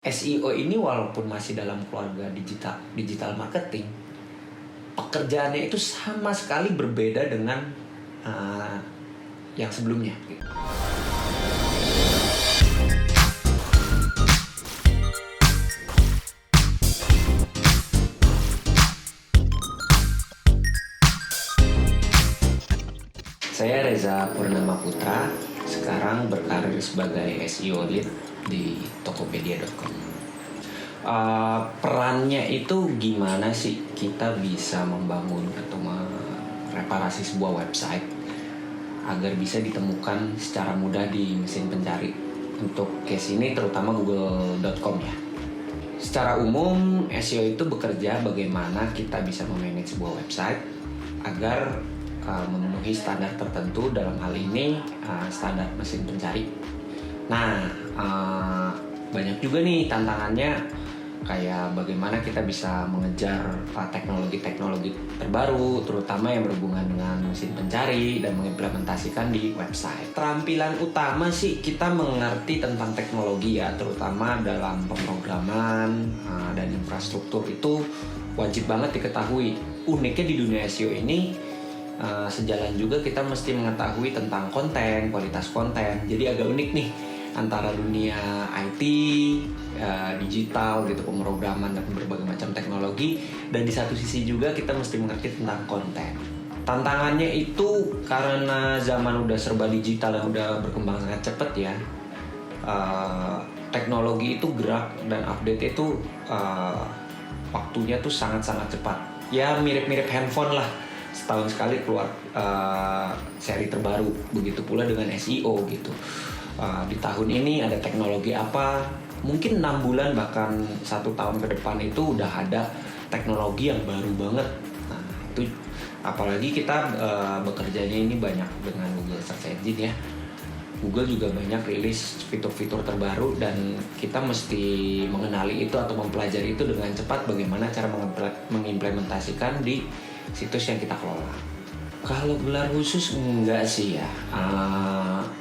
SEO ini walaupun masih dalam keluarga digital marketing, pekerjaannya itu sama sekali berbeda dengan yang sebelumnya. Saya Reza Purnama Putra, sekarang berkarir sebagai SEO lead di Tokopedia.com. Perannya itu gimana sih kita bisa membangun atau mereparasi sebuah website agar bisa ditemukan secara mudah di mesin pencari. Untuk case ini terutama Google.com ya. Secara umum SEO itu bekerja bagaimana kita bisa memanage sebuah website agar memenuhi standar tertentu, dalam hal ini standar mesin pencari. Nah, banyak juga nih tantangannya, kayak bagaimana kita bisa mengejar teknologi-teknologi terbaru, terutama yang berhubungan dengan mesin pencari dan mengimplementasikan di website. Keterampilan utama sih kita mengerti tentang teknologi ya, terutama dalam pemrograman dan infrastruktur itu wajib banget diketahui. Uniknya di dunia SEO ini sejalan juga kita mesti mengetahui tentang konten, kualitas konten. Jadi agak unik nih antara dunia IT, digital gitu, pemrograman dan berbagai macam teknologi, dan di satu sisi juga kita mesti mengerti tentang konten. Tantangannya itu karena zaman udah serba digital dan udah berkembang sangat cepat ya. Teknologi itu gerak dan update itu waktunya tuh sangat-sangat cepat. Ya mirip-mirip handphone lah. Setahun sekali keluar seri terbaru, begitu pula dengan SEO gitu. Di tahun ini ada teknologi apa, mungkin 6 bulan bahkan 1 tahun ke depan itu udah ada teknologi yang baru banget. Nah itu apalagi kita bekerjanya ini banyak dengan Google Search Engine ya. Google juga banyak rilis fitur-fitur terbaru dan kita mesti mengenali itu atau mempelajari itu dengan cepat, bagaimana cara mengimplementasikan di situs yang kita kelola. Kalau gelar khusus enggak sih ya.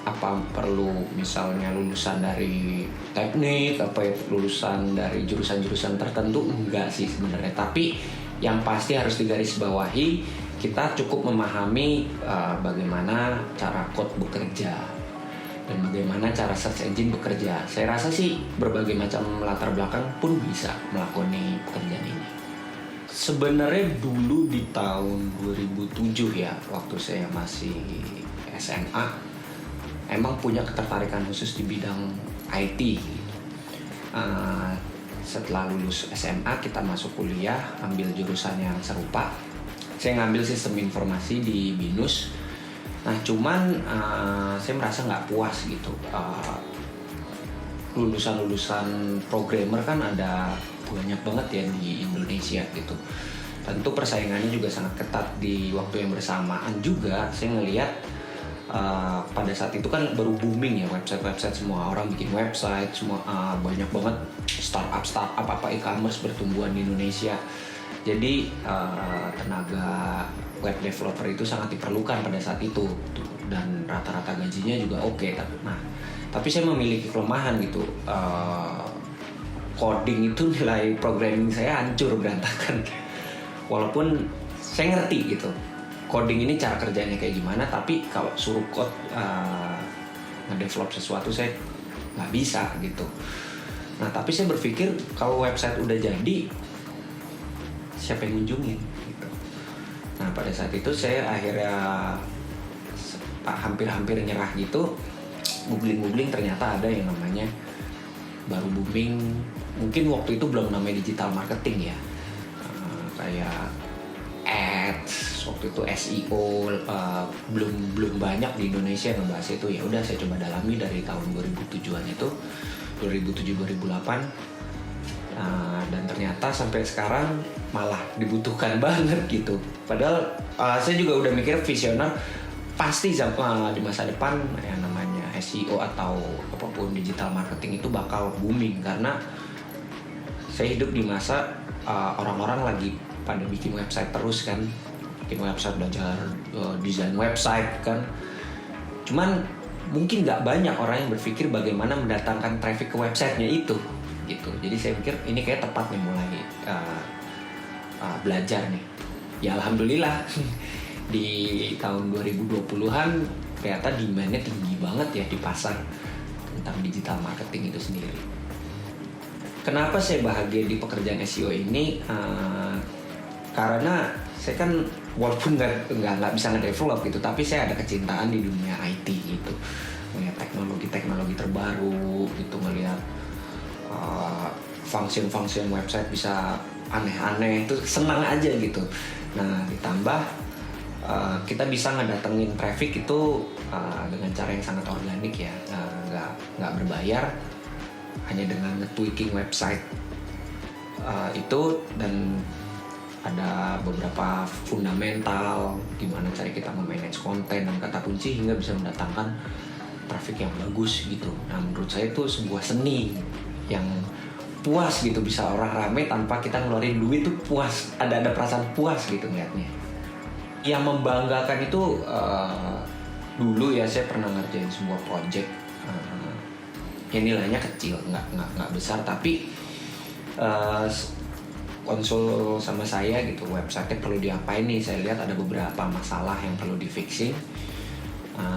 Apa perlu misalnya lulusan dari teknik, lulusan dari jurusan-jurusan tertentu, enggak sih sebenarnya. Tapi yang pasti harus digarisbawahi, kita cukup memahami bagaimana cara code bekerja dan bagaimana cara search engine bekerja. Saya rasa sih berbagai macam latar belakang pun bisa melakoni pekerjaan ini. Sebenarnya dulu di tahun 2007 ya, waktu saya masih SMA, emang punya ketertarikan khusus di bidang IT. Setelah lulus SMA kita masuk kuliah, ambil jurusan yang serupa. Saya ngambil sistem informasi di BINUS. Nah cuman saya merasa nggak puas gitu. Lulusan-lulusan programmer kan ada banyak banget ya di Indonesia gitu. Tentu persaingannya juga sangat ketat. Di waktu yang bersamaan juga saya ngelihat pada saat itu kan baru booming ya website semua orang bikin website, semua banyak banget startup apa e-commerce bertumbuhan di Indonesia. Jadi tenaga web developer itu sangat diperlukan pada saat itu dan rata-rata gajinya juga oke. Nah, tapi saya memiliki kelemahan gitu. Coding itu nilai programming saya hancur berantakan. Walaupun saya ngerti gitu coding ini cara kerjanya kayak gimana, tapi kalau suruh code ngedevelop sesuatu saya nggak bisa gitu. Nah tapi saya berpikir kalau website udah jadi, siapa yang ngunjungin gitu. Nah pada saat itu saya akhirnya hampir nyerah gitu. Googling ternyata ada yang namanya baru booming, mungkin waktu itu belum namanya digital marketing ya, kayak ads, waktu itu SEO belum banyak di Indonesia yang ngebahas itu. Ya udah saya coba dalami dari tahun 2007-an itu, 2007-2008, dan ternyata sampai sekarang malah dibutuhkan banget gitu. Padahal saya juga udah mikir visioner, pasti di masa depan yang namanya SEO atau apapun digital marketing itu bakal booming, karena saya hidup di masa orang-orang lagi pada bikin website terus kan, bikin website, belajar desain website kan. Cuman mungkin nggak banyak orang yang berpikir bagaimana mendatangkan traffic ke websitenya itu. gitu. Jadi saya pikir ini kayak tepat nih mulai belajar nih. Ya alhamdulillah di tahun 2020-an ternyata demand-nya tinggi banget ya di pasar tentang digital marketing itu sendiri. Kenapa saya bahagia di pekerjaan SEO ini? Karena saya kan walaupun nggak bisa nge-develop gitu, tapi saya ada kecintaan di dunia IT gitu, melihat teknologi terbaru gitu, melihat function website bisa aneh-aneh, itu senang aja gitu. Nah ditambah kita bisa ngedatengin traffic itu dengan cara yang sangat organik ya, nggak berbayar, hanya dengan nge-tweaking website itu, dan ada beberapa fundamental gimana cara kita memanage konten dan kata kunci hingga bisa mendatangkan traffic yang bagus gitu. Nah menurut saya itu sebuah seni yang puas gitu, bisa orang rame tanpa kita ngeluarin duit tuh puas, ada perasaan puas gitu ngeliatnya. Yang membanggakan itu dulu ya saya pernah ngerjain sebuah project yang nilainya kecil, nggak besar, tapi konsul sama saya gitu, website perlu diapain nih, saya lihat ada beberapa masalah yang perlu di-fixing.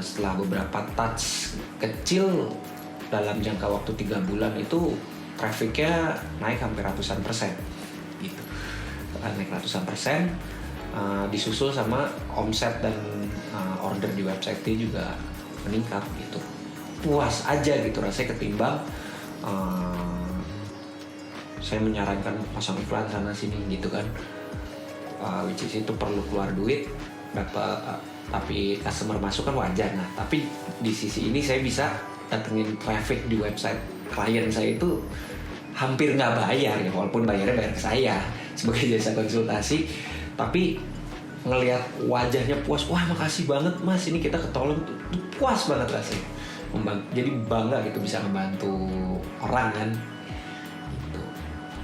Setelah beberapa touch kecil dalam jangka waktu 3 bulan itu trafficnya naik hampir ratusan persen gitu, naik ratusan persen, disusul sama omset dan order di website itu juga meningkat gitu. Puas aja gitu rasanya ketimbang saya menyarankan pasang iklan sana sini gitu kan, which is itu perlu keluar duit, tapi customer masuk kan wajar. Nah tapi di sisi ini saya bisa datengin traffic di website klien saya itu hampir nggak bayar ya, walaupun bayarnya bayar ke saya sebagai jasa konsultasi, tapi ngelihat wajahnya puas, wah makasih banget mas, ini kita ketolong, tuh puas banget rasanya, jadi bangga gitu bisa membantu orang kan.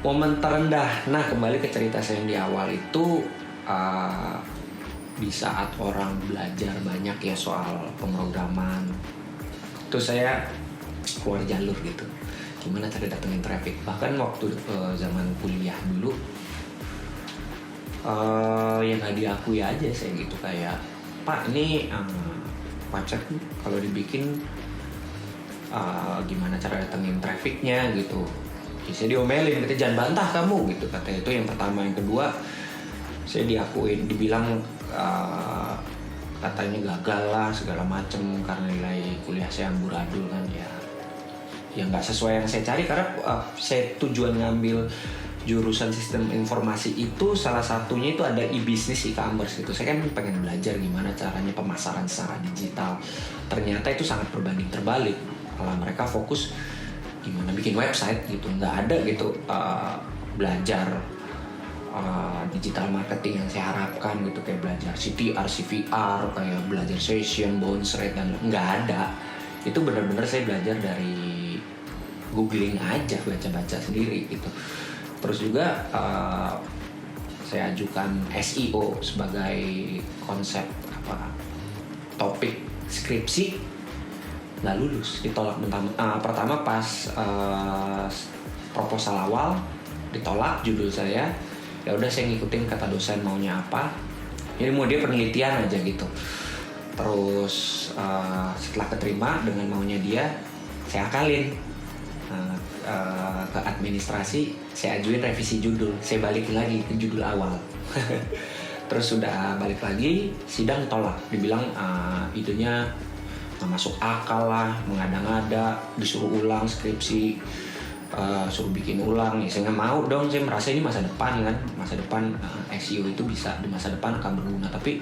Momen terendah, nah kembali ke cerita saya yang di awal itu, di saat orang belajar banyak ya soal pemrograman, itu saya keluar jalur gitu, gimana cara datengin traffic. Bahkan waktu zaman kuliah dulu, yang nggak diakui aja saya gitu, kayak Pak ini website kalau dibikin gimana cara datengin trafficnya gitu. Saya diomelin, katanya jangan bantah kamu gitu, katanya. Itu yang pertama. Yang kedua, saya dibilang katanya gagal lah segala macem karena nilai kuliah saya amburadul kan ya. Yang nggak sesuai yang saya cari, karena saya tujuan ngambil jurusan sistem informasi itu salah satunya itu ada e-business, e-commerce gitu. Saya kan pengen belajar gimana caranya pemasaran secara digital. Ternyata itu sangat berbanding terbalik. Kalau mereka fokus gimana bikin website gitu, nggak ada gitu belajar digital marketing yang saya harapkan gitu, kayak belajar CTR, CVR, kayak belajar session, bounce rate, dan nggak ada. Itu benar-benar saya belajar dari googling aja, baca-baca sendiri gitu. Terus juga saya ajukan SEO sebagai konsep topik skripsi, nggak lulus, ditolak pertama pas proposal awal ditolak judul saya. Ya udah saya ngikutin kata dosen maunya apa, jadi mau dia penelitian aja gitu. Terus setelah keterima dengan maunya dia, saya akalin ke administrasi, saya ajuin revisi judul, saya balikin lagi ke judul awal. Terus sudah balik lagi, sidang tolak, dibilang idenya nggak masuk akal lah, mengada-ngada, disuruh ulang skripsi, suruh bikin ulang. Ya saya nggak mau dong, saya merasa ini masa depan kan, masa depan SEO itu bisa di masa depan akan berguna. Tapi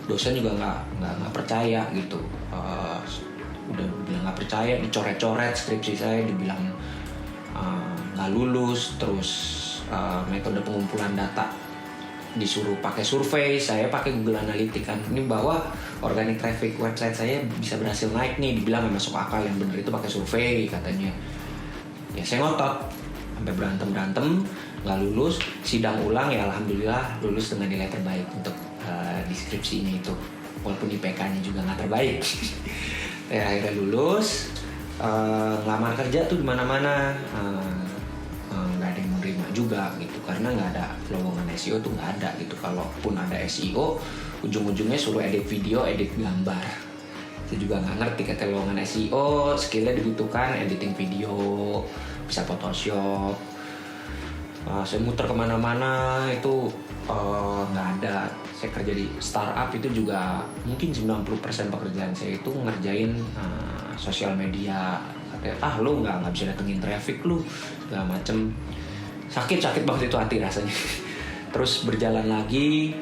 dosen juga nggak percaya gitu, udah bilang nggak percaya, dicoret-coret skripsi saya, dibilang nggak lulus. Terus metode pengumpulan data disuruh pakai survei, saya pakai Google Analytics kan, ini bahwa organic traffic website saya bisa berhasil naik nih, dibilang nggak masuk akal, yang bener itu pakai survei katanya. Ya saya ngotot sampai berantem, nggak lulus, sidang ulang, ya alhamdulillah lulus dengan nilai terbaik untuk deskripsinya itu, walaupun IPK-nya juga nggak terbaik. Ya akhirnya lulus, ngelamar kerja tuh di mana-mana, juga gitu, karena nggak ada lowongan SEO tuh nggak ada gitu. Kalaupun ada SEO, ujung-ujungnya suruh edit video, edit gambar. Saya juga nggak ngerti kata lowongan SEO, skillnya dibutuhkan editing video, bisa Photoshop. Saya muter kemana-mana itu nggak ada. Saya kerja di startup itu juga mungkin 90% pekerjaan saya itu ngerjain sosial media. Katanya, lu nggak bisa datengin traffic lu, segala macem. Sakit banget itu hati rasanya. Terus berjalan lagi,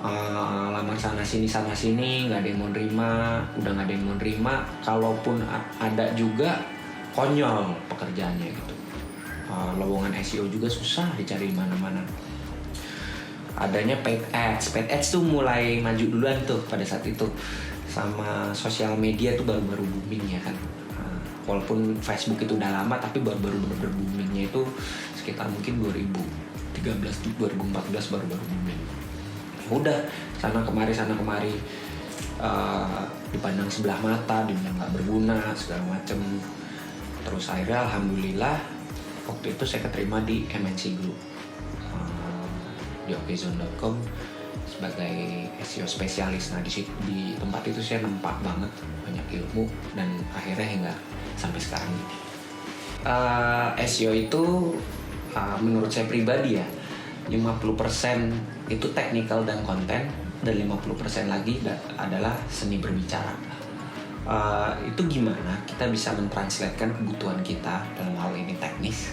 lamar sana sini nggak ada yang mau nerima. Udah nggak ada yang mau nerima. Kalaupun ada juga konyol pekerjaannya gitu. Lowongan SEO juga susah dicari mana-mana. Adanya paid ads tuh mulai maju duluan tuh pada saat itu. Sama sosial media tuh baru-baru booming ya kan. Walaupun Facebook itu udah lama, tapi baru-baru bener-bener boomingnya itu sekitar mungkin 2013, 2014 baru-baru booming. Udah sana kemari dipandang sebelah mata, dibilang nggak berguna segala macem. Terus akhirnya alhamdulillah waktu itu saya keterima di MNC Group, di okezone.com sebagai SEO spesialis. Nah di tempat itu saya nempak banget banyak ilmu dan akhirnya hingga sampai sekarang ini. SEO itu menurut saya pribadi ya 50% itu technical dan konten, dan 50% lagi adalah seni berbicara. Itu gimana kita bisa mentranslatekan kebutuhan kita, dalam hal ini teknis,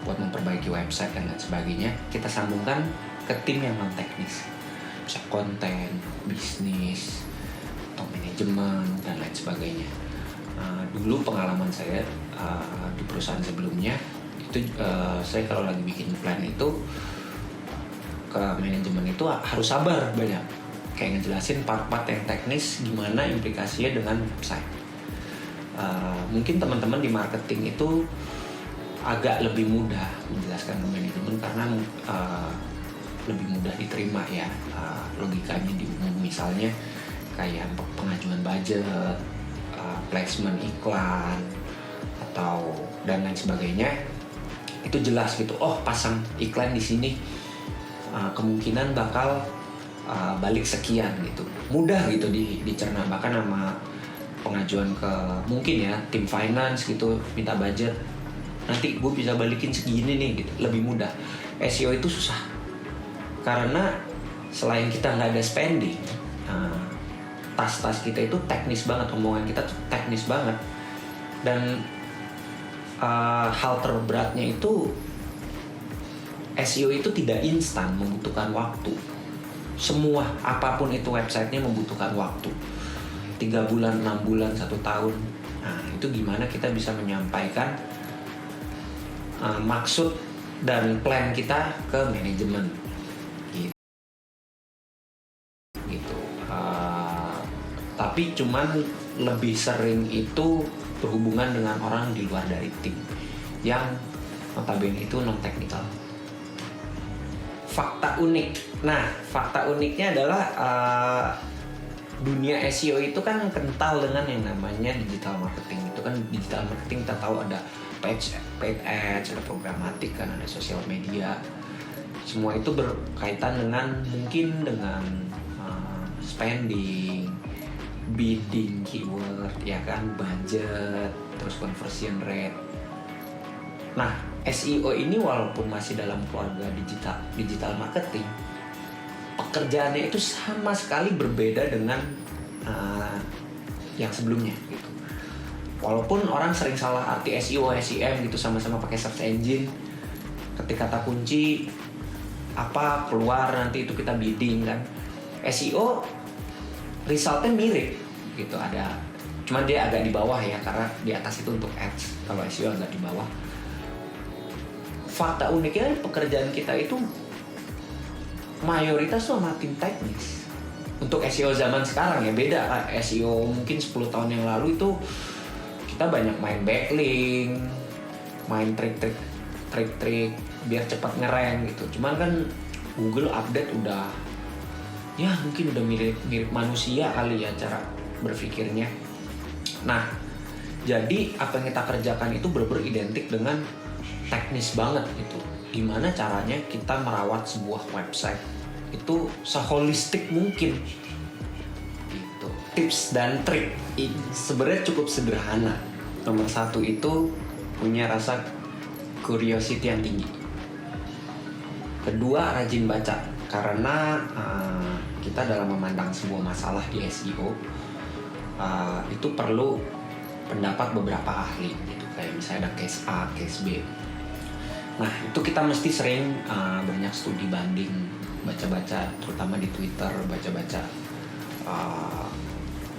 buat memperbaiki website dan lain sebagainya, kita sambungkan ke tim yang non teknis, bisa konten, bisnis, atau manajemen dan lain sebagainya. Dulu pengalaman saya di perusahaan sebelumnya itu saya kalau lagi bikin plan itu ke manajemen itu harus sabar banyak, kayak ngejelasin part-part yang teknis gimana implikasinya dengan website. Mungkin teman-teman di marketing itu agak lebih mudah menjelaskan ke manajemen karena lebih mudah diterima ya, logikanya di umum, misalnya kayak pengajuan budget, placement iklan atau dan lain sebagainya, itu jelas gitu. Oh, pasang iklan di sini kemungkinan bakal balik sekian gitu, mudah gitu dicerna. Bahkan sama pengajuan ke mungkin ya tim finance gitu, minta budget, nanti gue bisa balikin segini nih gitu, lebih mudah. SEO itu susah karena selain kita nggak ada spending, tas kita itu teknis banget, omongan kita tuh teknis banget. Dan hal terberatnya itu SEO itu tidak instan, membutuhkan waktu. Semua apapun itu websitenya membutuhkan waktu, 3 bulan, 6 bulan, 1 tahun. Nah itu gimana kita bisa menyampaikan maksud dan plan kita ke manajemen gitu. Tapi cuman lebih sering itu berhubungan dengan orang di luar dari tim yang notabene itu non teknikal. Fakta unik. Nah, fakta uniknya adalah dunia SEO itu kan kental dengan yang namanya digital marketing. Itu kan digital marketing kita tahu ada paid ads, ada programatik kan, ada sosial media. Semua itu berkaitan dengan mungkin dengan spending, bidding keyword, ya kan, budget, terus conversion rate. Nah, SEO ini walaupun masih dalam keluarga digital marketing, pekerjaannya itu sama sekali berbeda dengan yang sebelumnya gitu. Walaupun orang sering salah arti SEO, SEM gitu, sama-sama pakai search engine. Ketika kata kunci apa keluar, nanti itu kita bidding kan. SEO resultnya mirip gitu, ada, cuman dia agak di bawah ya, karena di atas itu untuk ads, kalau SEO agak di bawah. Fakta uniknya pekerjaan kita itu mayoritas tuh sama tim teknis. Untuk SEO zaman sekarang ya beda. SEO mungkin 10 tahun yang lalu itu kita banyak main backlink, main trik-trik biar cepat ngerank gitu. Cuman kan Google update udah ya mungkin udah mirip manusia kali ya cara berpikirnya. Nah, jadi apa yang kita kerjakan itu benar-benar identik dengan teknis banget gitu. Gimana caranya kita merawat sebuah website itu seholistik mungkin gitu. Tips dan trik sebenarnya cukup sederhana. Nomor 1 itu punya rasa curiosity yang tinggi. Kedua, rajin baca, karena kita dalam memandang sebuah masalah di SEO itu perlu pendapat beberapa ahli gitu. Kayak misalnya ada case A, case B. Nah, itu kita mesti sering banyak studi banding, baca-baca, terutama di Twitter, baca-baca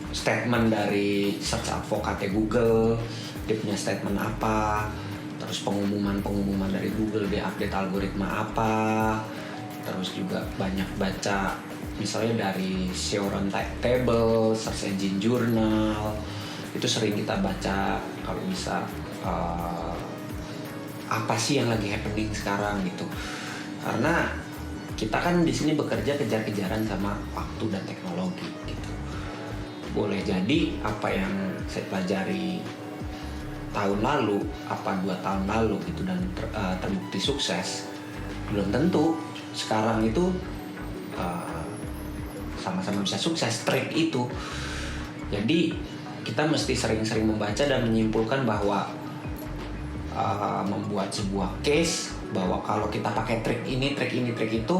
statement dari search advocate Google, dia punya statement apa, terus pengumuman dari Google, dia update algoritma apa, terus juga banyak baca misalnya dari SEO Roundtable, Search Engine Journal, itu sering kita baca kalau bisa apa sih yang lagi happening sekarang gitu. Karena kita kan di sini bekerja kejar-kejaran sama waktu dan teknologi gitu. Boleh jadi apa yang saya pelajari tahun lalu, 2 tahun lalu gitu, dan terbukti sukses, belum tentu sekarang itu sama-sama bisa sukses trik itu. Jadi kita mesti sering-sering membaca dan menyimpulkan bahwa membuat sebuah case bahwa kalau kita pakai trik ini itu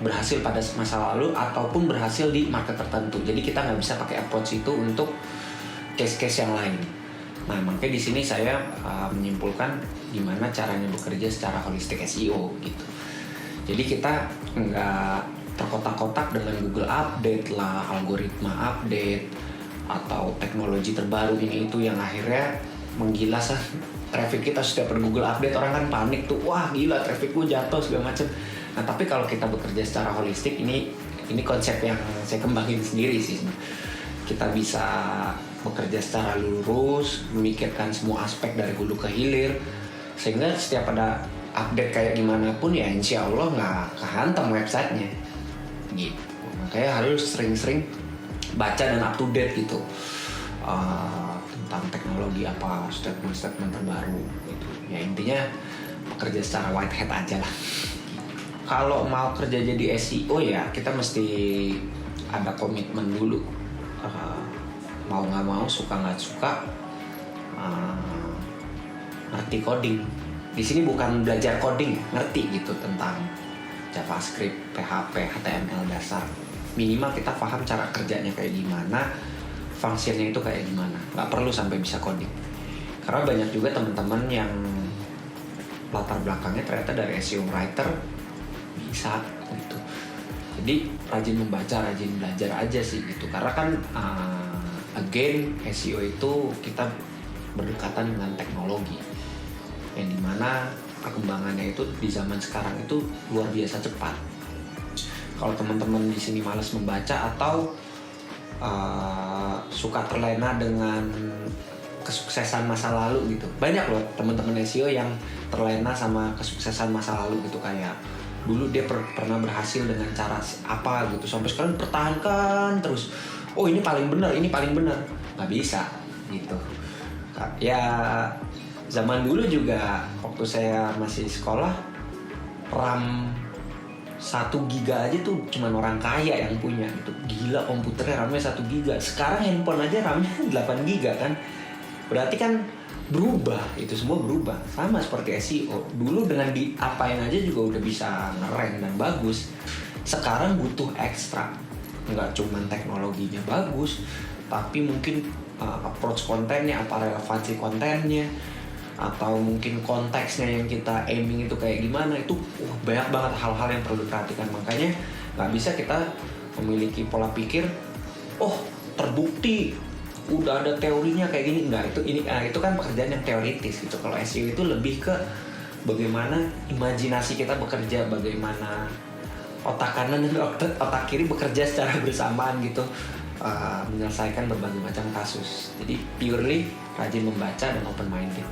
berhasil pada masa lalu ataupun berhasil di market tertentu. Jadi kita nggak bisa pakai approach itu untuk case-case yang lain. Nah, makanya di sini saya menyimpulkan gimana caranya bekerja secara holistik SEO gitu. Jadi kita nggak terkotak-kotak dengan Google update lah, algoritma update, atau teknologi terbaru ini itu yang akhirnya menggilas traffic kita. Setiap ada Google update orang kan panik tuh, wah gila traffic gue jatuh segala macam. Nah, tapi kalau kita bekerja secara holistik, ini konsep yang saya kembangin sendiri sih. Kita bisa bekerja secara lurus, memikirkan semua aspek dari hulu ke hilir, sehingga setiap ada update kayak gimana pun ya insya Allah nggak kehantam websitenya gitu. Makanya harus sering-sering baca dan up to date gitu tentang teknologi apa, statement terbaru gitu. Ya intinya bekerja secara white hat aja lah. Kalau mau kerja jadi SEO ya kita mesti ada komitmen dulu. Mau nggak mau, suka nggak suka, ngerti coding. Di sini bukan belajar coding, ngerti gitu tentang JavaScript, PHP, HTML dasar. Minimal kita paham cara kerjanya kayak gimana, fungsinya itu kayak gimana. Nggak perlu sampai bisa coding. Karena banyak juga teman-teman yang latar belakangnya ternyata dari SEO writer bisa gitu. Jadi rajin membaca, rajin belajar aja sih gitu. Karena kan again SEO itu kita berdekatan dengan teknologi yang dimana perkembangannya itu di zaman sekarang itu luar biasa cepat. Kalau teman-teman di sini malas membaca atau suka terlena dengan kesuksesan masa lalu gitu, banyak loh teman-teman SEO yang terlena sama kesuksesan masa lalu gitu, kayak dulu dia pernah berhasil dengan cara apa gitu sampai sekarang pertahankan terus. Oh ini paling benar, nggak bisa gitu. Ya zaman dulu juga waktu saya masih sekolah, RAM 1 giga aja tuh cuman orang kaya yang punya gitu. Gila komputernya RAM-nya 1 giga. Sekarang handphone aja RAM-nya 8 giga kan. Berarti kan berubah, itu semua berubah. Sama seperti SEO. Dulu dengan diapain aja juga udah bisa nge-rank dan bagus. Sekarang butuh ekstra. Nggak cuman teknologinya bagus, tapi mungkin approach kontennya, apa relevansi kontennya, atau mungkin konteksnya yang kita aiming itu kayak gimana. Itu banyak banget hal-hal yang perlu diperhatikan. Makanya nggak bisa kita memiliki pola pikir, oh terbukti udah ada teorinya kayak gini. Enggak, itu kan pekerjaan yang teoritis gitu. Kalau SEO itu lebih ke bagaimana imajinasi kita bekerja, bagaimana otak kanan dan otak kiri bekerja secara bersamaan gitu, menyelesaikan berbagai macam kasus. Jadi purely rajin membaca dan open minded.